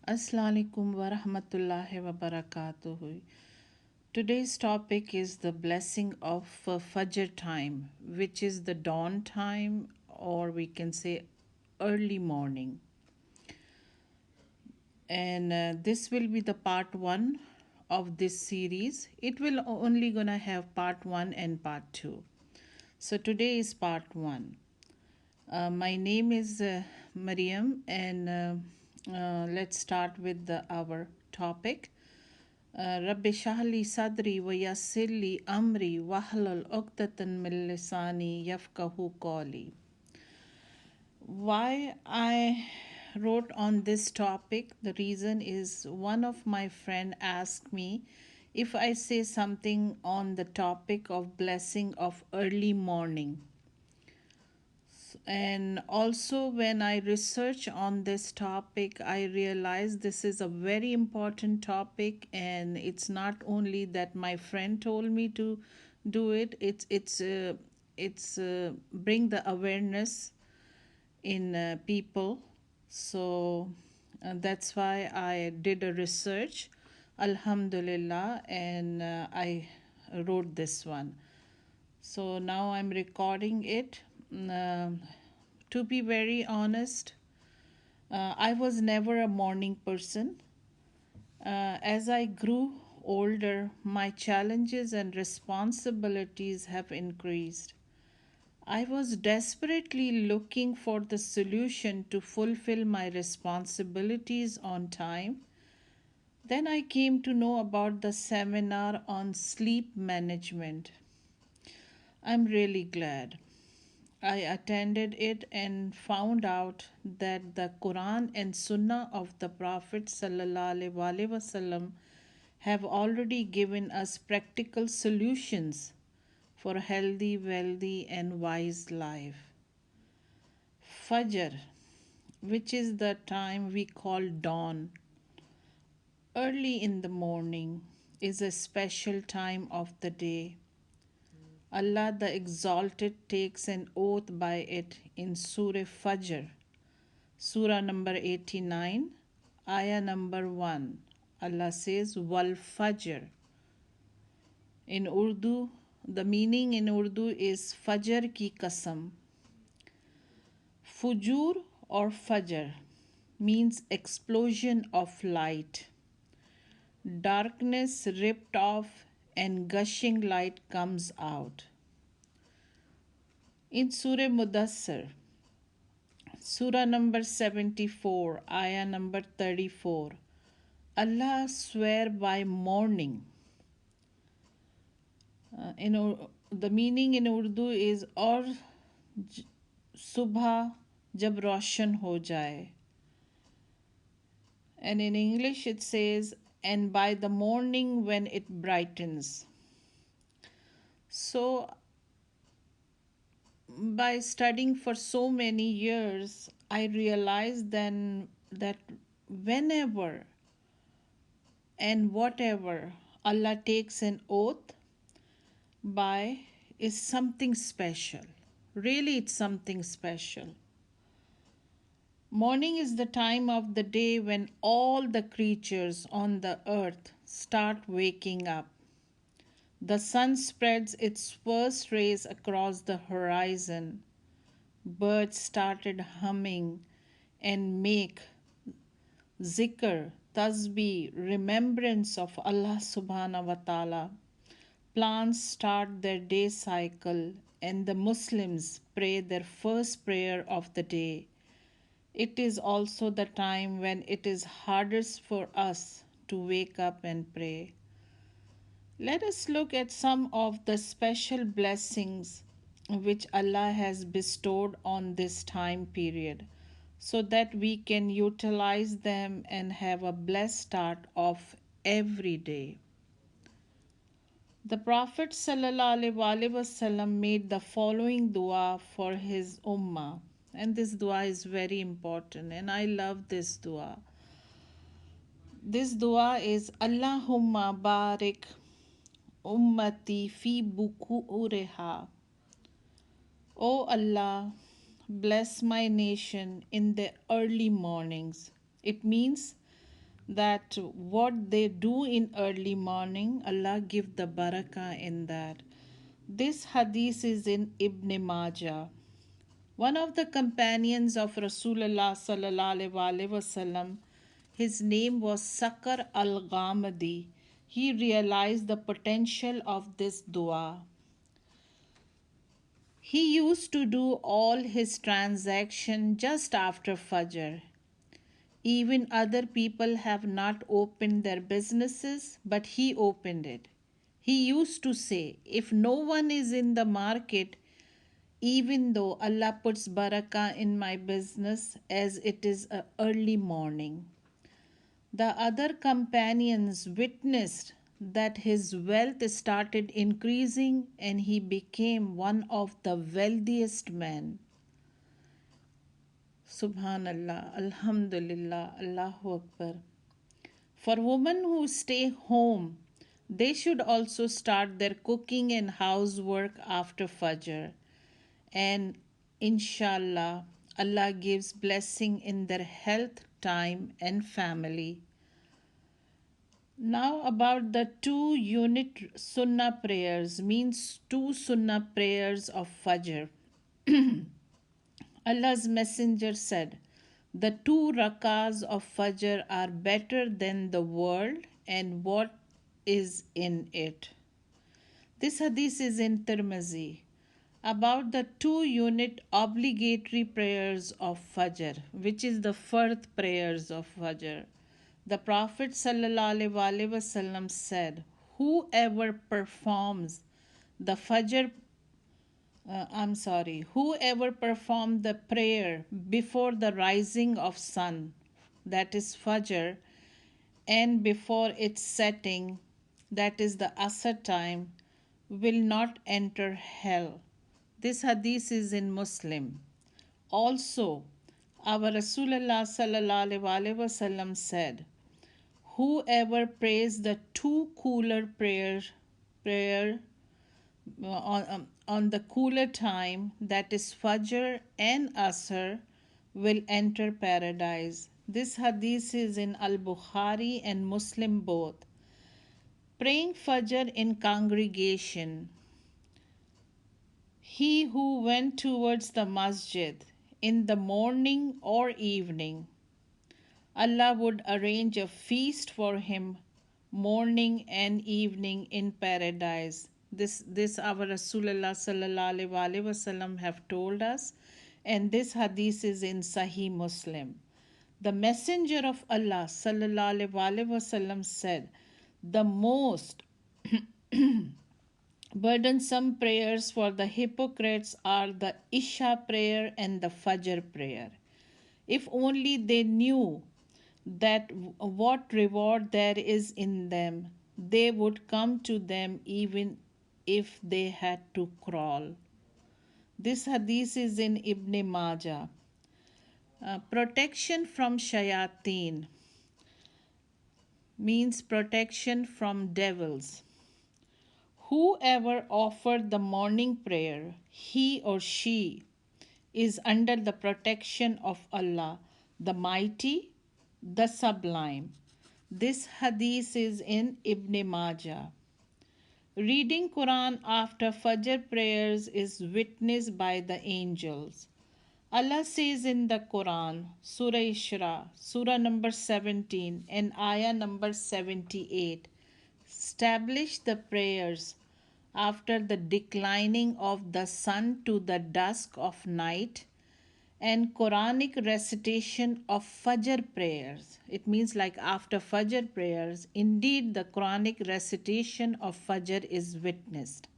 Assalamualaikum warahmatullahi wabarakatuh. Today's topic is the blessing of Fajr time, which is the dawn time, or we can say early morning. And this will be the part one of this series. It will only gonna have part one and part two. So today is part one. My name is Mariam, and let's start with our topic. Rabbi Shahli Sadri wa Yassirli Amri Wahlul Uqdatan min Lisani Yafkahu Qawli. Why I wrote on this topic, the reason is one of my friend asked me if I say something on the topic of blessing of early morning. And also, when I research on this topic, I realize this is a very important topic, and it's not only that my friend told me to do it. It's bring the awareness in people. So that's why I did a research, Alhamdulillah, and I wrote this one. So now I'm recording it. Um, to be very honest, I was never a morning person. As I grew older, my challenges and responsibilities have increased. I was desperately looking for the solution to fulfill my responsibilities on time. Then I came to know about the seminar on sleep management. I'm really glad I attended it and found out that the Quran and Sunnah of the Prophet ﷺ have already given us practical solutions for a healthy, wealthy, and wise life. Fajr, which is the time we call dawn, early in the morning, is a special time of the day. Allah the Exalted takes an oath by it in Surah Fajr, Surah number 89, Ayah number 1. Allah says, Wal Fajr. In Urdu, the meaning in Urdu is Fajr ki Qasam. Fujur or Fajr means explosion of light. Darkness ripped off and gushing light comes out. In Surah Mudassir, Surah number 74, Ayah number 34, Allah swear by morning. The meaning in Urdu is और सुबह जब रोशन हो जाए. And in English it says, and by the morning when it brightens. So, by studying for so many years, I realized then that whenever and whatever Allah takes an oath by is something special. Really, it's something special. Morning is the time of the day when all the creatures on the earth start waking up. The sun spreads its first rays across the horizon. Birds started humming and make zikr, tasbih, remembrance of Allah subhanahu wa ta'ala. Plants start their day cycle and the Muslims pray their first prayer of the day. It is also the time when it is hardest for us to wake up and pray. Let us look at some of the special blessings which Allah has bestowed on this time period so that we can utilize them and have a blessed start of every day. The Prophet ﷺ made the following dua for his ummah, and this dua is very important, and I love this dua. This dua is Allahumma barik ummati fi buku'uriha. O Allah, bless my nation in the early mornings. It means that what they do in early morning, Allah give the barakah in that. This hadith is in Ibn Majah. One of the companions of Rasulullah sallallahu alaihi wasallam, his name was Sakar al-Ghamadi. He realized the potential of this dua. He used to do all his transaction just after Fajr. Even other people have not opened their businesses, but he opened it. He used to say, if no one is in the market, even though Allah puts barakah in my business as it is a early morning. The other companions witnessed that his wealth started increasing and he became one of the wealthiest men. Subhanallah, Alhamdulillah, Allahu Akbar. For women who stay home, they should also start their cooking and housework after Fajr. And inshallah, Allah gives blessing in their health, time, and family. Now, about the 2 unit sunnah prayers, means 2 sunnah prayers of Fajr. Allah's Messenger said, the 2 rakas of Fajr are better than the world and what is in it. This hadith is in Tirmizi. About the 2 unit obligatory prayers of Fajr, which is the fard prayers of Fajr. The Prophet ﷺ said, whoever performs the Fajr whoever performed the prayer before the rising of sun, that is Fajr, and before its setting, that is the Asr time, will not enter hell. This hadith is in Muslim. Also, our Rasulullah sallallahu alaihi wasallam said, whoever prays the 2 cooler prayer on the cooler time, that is Fajr and Asr, will enter paradise. This hadith is in Al-Bukhari and Muslim both. Praying Fajr in congregation. He who went towards the masjid in the morning or evening, Allah would arrange a feast for him morning and evening in paradise. This our Rasulullah sallallahu alaihi wasallam have told us, and this hadith is in Sahih Muslim. The Messenger of Allah sallallahu alaihi wasallam said, the most burdensome prayers for the hypocrites are the Isha prayer and the Fajr prayer. If only they knew that what reward there is in them, they would come to them even if they had to crawl. This hadith is in Ibn Majah. Protection from shayateen means protection from devils. Whoever offered the morning prayer, he or she is under the protection of Allah, the Mighty, the Sublime. This hadith is in Ibn Majah. Reading Quran after Fajr prayers is witnessed by the angels. Allah says in the Quran, Surah Isra, Surah number 17 and Ayah number 78, establish the prayers after the declining of the sun to the dusk of night and Quranic recitation of Fajr prayers. It means like after Fajr prayers, indeed the Quranic recitation of Fajr is witnessed.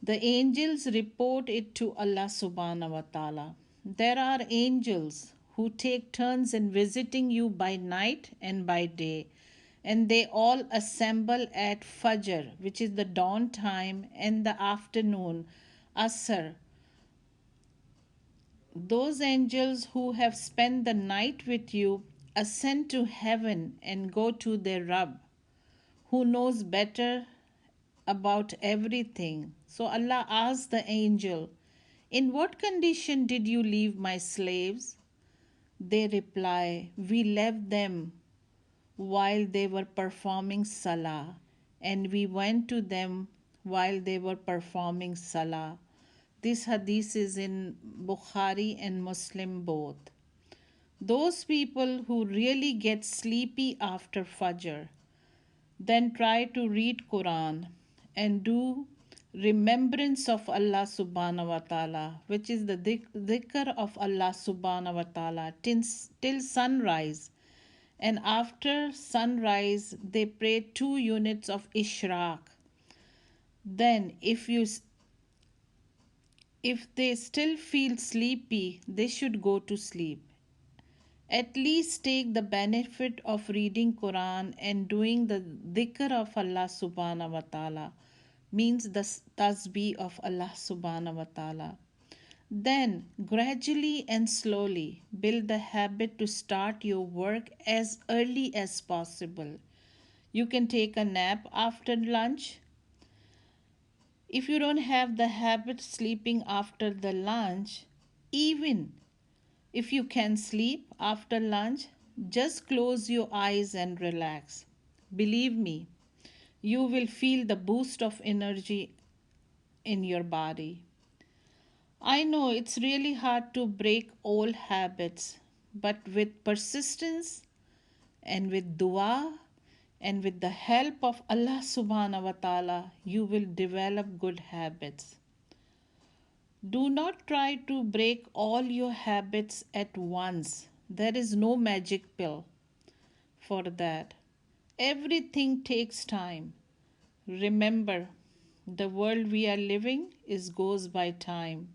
The angels report it to Allah subhanahu wa ta'ala. There are angels who take turns in visiting you by night and by day, and they all assemble at Fajr, which is the dawn time, and the afternoon, Asr. Those angels who have spent the night with you ascend to heaven and go to their Rabb, who knows better about everything. So Allah asked the angel, in what condition did you leave my slaves? They reply, we left them while they were performing salah, and we went to them while they were performing salah. This hadith is in Bukhari and Muslim both. Those people who really get sleepy after Fajr then try to read Quran and do remembrance of Allah subhanahu wa ta'ala, which is the dhikr of Allah subhanahu wa ta'ala till sunrise. And after sunrise they pray 2 units of ishraq. Then if they still feel sleepy, they should go to sleep. At least take the benefit of reading Quran and doing the dhikr of Allah subhanahu wa ta'ala, means the tasbih of Allah subhanahu wa ta'ala. Then gradually and slowly build the habit to start your work as early as possible. You can take a nap after lunch. If you don't have the habit sleeping after the lunch, even if you can sleep after lunch, just close your eyes and relax. Believe me, you will feel the boost of energy in your body. I know it's really hard to break old habits, but with persistence and with dua and with the help of Allah subhanahu wa ta'ala, you will develop good habits. Do not try to break all your habits at once. There is no magic pill for that. Everything takes time. Remember, the world we are living is goes by time.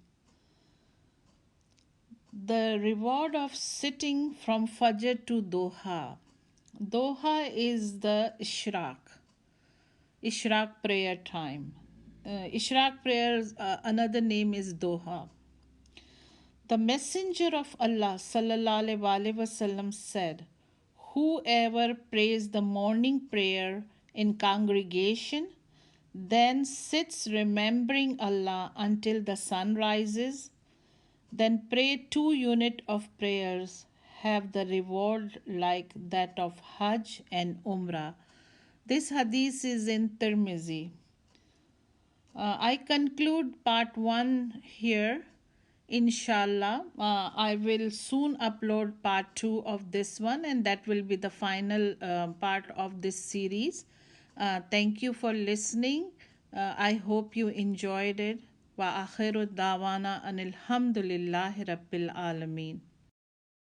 The reward of sitting from Fajr to Doha. Doha is the Ishraq prayer time. Ishraq prayers, another name is Doha. The Messenger of Allah sallallahu alaihi wasallam said, "Whoever prays the morning prayer in congregation, then sits remembering Allah until the sun rises, then pray 2 units of prayers, have the reward like that of Hajj and Umrah." This hadith is in Tirmizi. I conclude part 1 here. Inshallah, I will soon upload part 2 of this one, and that will be the final part of this series. Thank you for listening. I hope you enjoyed it. Wa akhiru dawana anil hamdulillahi rabbil alameen.